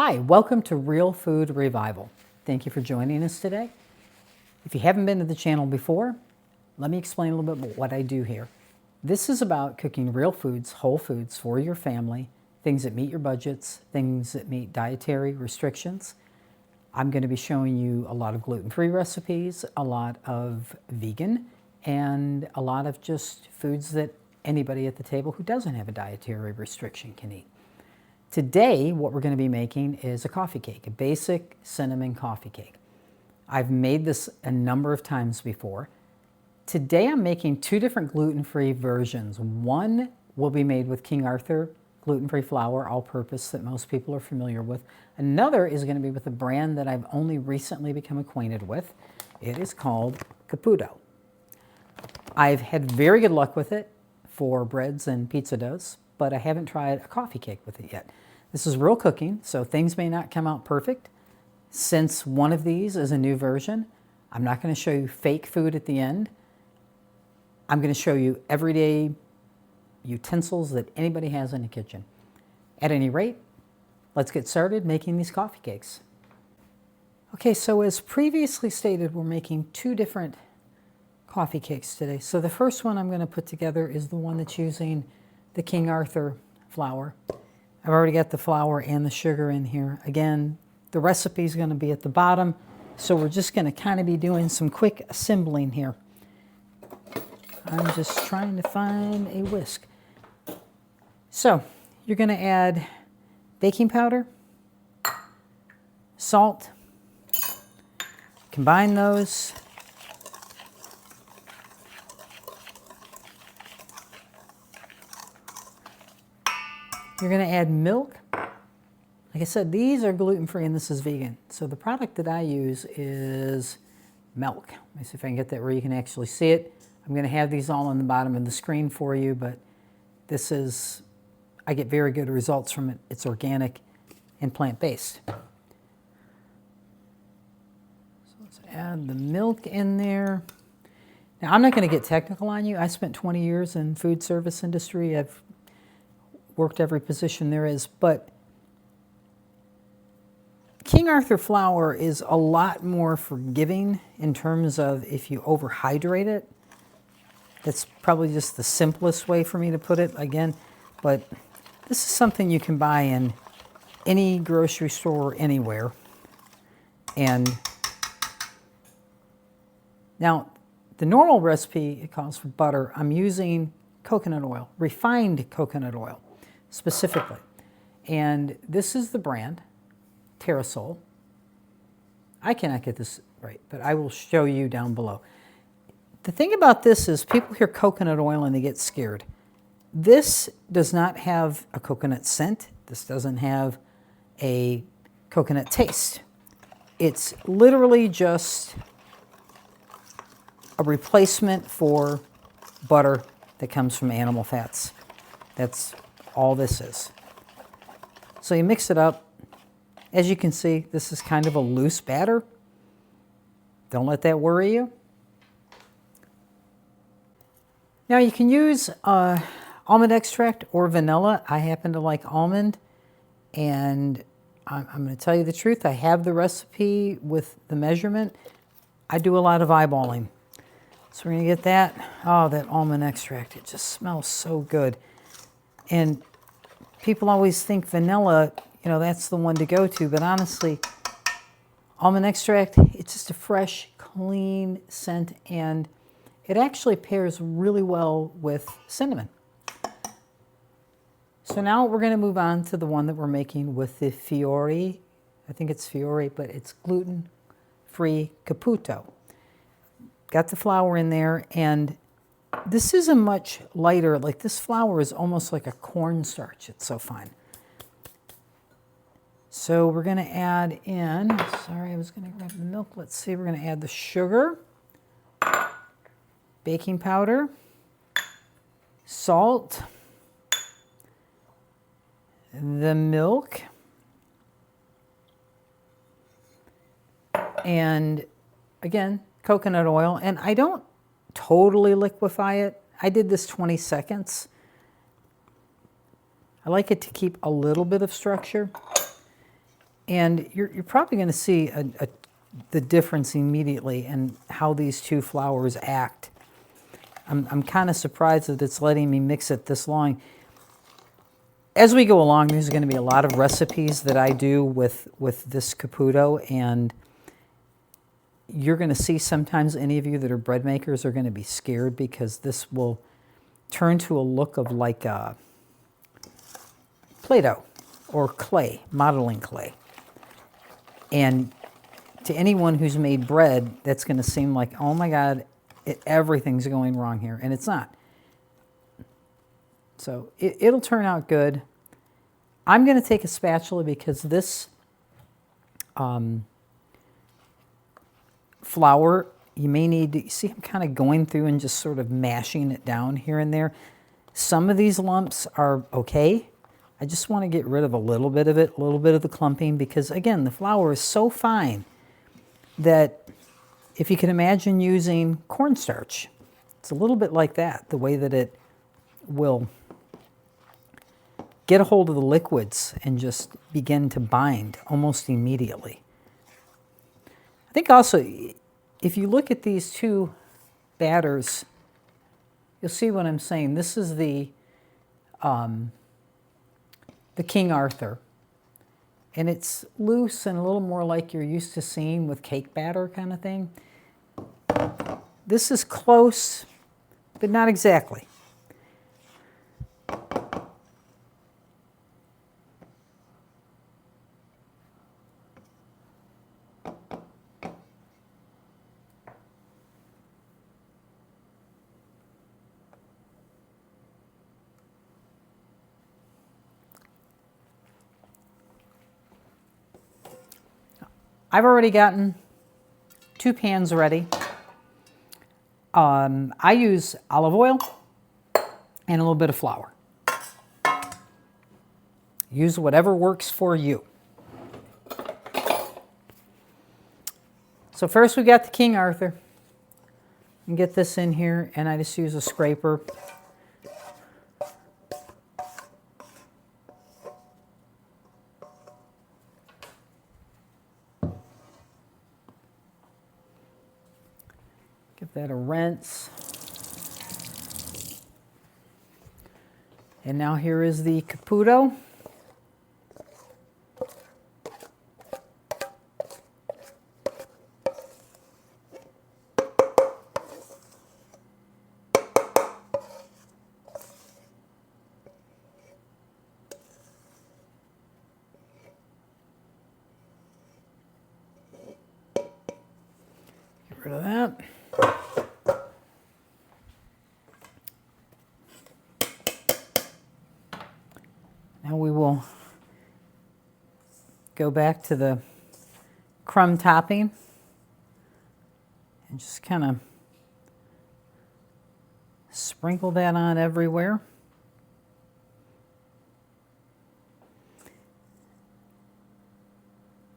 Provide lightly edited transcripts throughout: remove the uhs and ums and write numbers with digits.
Hi, welcome to Real Food Revival. Thank you for joining us today. If you haven't been to the channel before, let me explain a little bit what I do here. This is about cooking real foods, whole foods for your family, things that meet your budgets, things that meet dietary restrictions. I'm going to be showing you a lot of gluten-free recipes, a lot of vegan, and a lot of just foods that anybody at the table who doesn't have a dietary restriction can eat. Today, what we're going to be making is a coffee cake, a basic cinnamon coffee cake. I've made this a number of times before. Today, I'm making two different gluten-free versions. One will be made with King Arthur gluten-free flour, all-purpose, that most people are familiar with. Another is going to be with a brand that I've only recently become acquainted with. It is called Caputo. I've had very good luck with it for breads and pizza doughs, but I haven't tried a coffee cake with it yet. This is real cooking, so things may not come out perfect. Since one of these is a new version, I'm not going to show you fake food at the end. I'm going to show you everyday utensils that anybody has in the kitchen. At any rate, let's get started making these coffee cakes. Okay, so as previously stated, we're making two different coffee cakes today. So the first one I'm going to put together is the one that's using the King Arthur flour. I've already got the flour and the sugar in here. Again, the recipe is going to be at the bottom, so we're just going to kind of be doing some quick assembling here. I'm just trying to find a whisk. So you're going to add baking powder, salt, combine those. You're going to add milk. Like I said, these are gluten-free and this is vegan. So the product that I use is milk. Let me see if I can get that where you can actually see it. I'm going to have these all on the bottom of the screen for you, but this is, I get very good results from it. It's organic and plant-based. So let's add the milk in there. Now, I'm not going to get technical on you. I spent 20 years in food service industry. I've worked every position there is, but King Arthur flour is a lot more forgiving in terms of if you overhydrate it. That's probably just the simplest way for me to put it again, but this is something you can buy in any grocery store anywhere. And now the normal recipe, it calls for butter. I'm using coconut oil, refined coconut oil specifically. And this is the brand, Terrasol. I cannot get this right, but I will show you down below. The thing about this is people hear coconut oil and they get scared. This does not have a coconut scent. This doesn't have a coconut taste. It's literally just a replacement for butter that comes from animal fats. That's all this is. So you mix it up. As you can see, this is kind of a loose batter. Don't let that worry you. Now you can use almond extract or vanilla. I happen to like almond, and I'm going to tell you the truth. I have the recipe with the measurement. I do a lot of eyeballing. So we're going to get that. Oh, that almond extract. It just smells so good. And people always think vanilla, you know, that's the one to go to. But honestly, almond extract, it's just a fresh, clean scent. And it actually pairs really well with cinnamon. So now we're going to move on to the one that we're making with the Fiori. I think it's Fiori, but it's gluten-free Caputo. Got the flour in there, and this is a much lighter, like this flour is almost like a cornstarch. It's so fine. So we're going to add in, sorry, I was going to grab the milk. Let's see, we're going to add the sugar, baking powder, salt, the milk, and again, coconut oil. And I don't totally liquefy it. I did this 20 seconds. I like it to keep a little bit of structure. And you're probably going to see the difference immediately in how these two flours act. I'm kind of surprised that it's letting me mix it this long. As we go along, there's going to be a lot of recipes that I do with this Caputo, and you're going to see sometimes any of you that are bread makers are going to be scared because this will turn to a look of like Play-Doh or clay, modeling clay. And to anyone who's made bread, that's going to seem like, oh my God, everything's going wrong here, and it's not. So it'll turn out good. I'm going to take a spatula because this flour, you may need to, see I'm kind of going through and just sort of mashing it down here and there. Some of these lumps are okay. I just want to get rid of a little bit of it, a little bit of the clumping, because again, the flour is so fine that if you can imagine using cornstarch, it's a little bit like that, the way that it will get a hold of the liquids and just begin to bind almost immediately. I think also, if you look at these two batters, you'll see what I'm saying. This is the King Arthur, and it's loose and a little more like you're used to seeing with cake batter kind of thing. This is close, but not exactly. I've already gotten 2 pans ready. I use olive oil and a little bit of flour. Use whatever works for you. So first we got the King Arthur. And get this in here, and I just use a scraper. Give that a rinse. And now here is the Caputo. Get rid of that. Now we will go back to the crumb topping and just kind of sprinkle that on everywhere.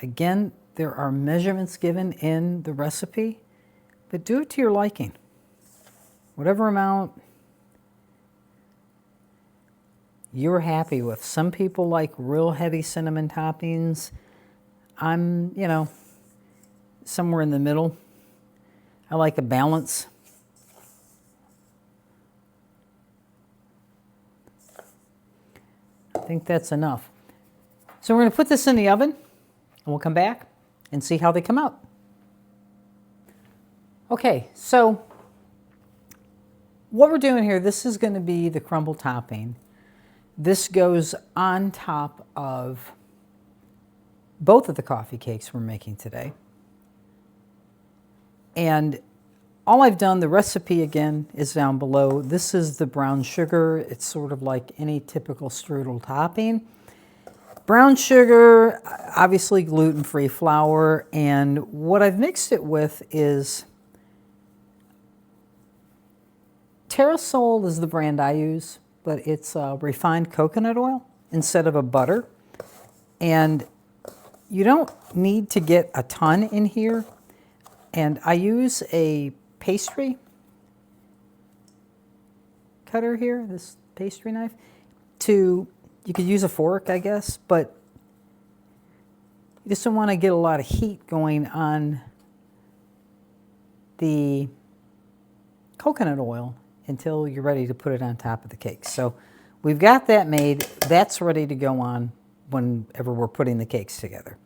Again, there are measurements given in the recipe, but do it to your liking. Whatever amount you're happy with. Some people like real heavy cinnamon toppings. I'm, somewhere in the middle. I like a balance. I think that's enough. So we're going to put this in the oven, and we'll come back and see how they come out. Okay, so what we're doing here, this is going to be the crumble topping. This goes on top of both of the coffee cakes we're making today. And all I've done, the recipe again is down below. This is the brown sugar. It's sort of like any typical strudel topping. Brown sugar, obviously gluten-free flour, and what I've mixed it with is Terrasol is the brand I use, but it's refined coconut oil instead of a butter. And you don't need to get a ton in here. And I use a pastry cutter here, this pastry knife, you could use a fork, I guess, but You just don't want to get a lot of heat going on the coconut oil until you're ready to put it on top of the cakes. So we've got that made. That's ready to go on whenever we're putting the cakes together.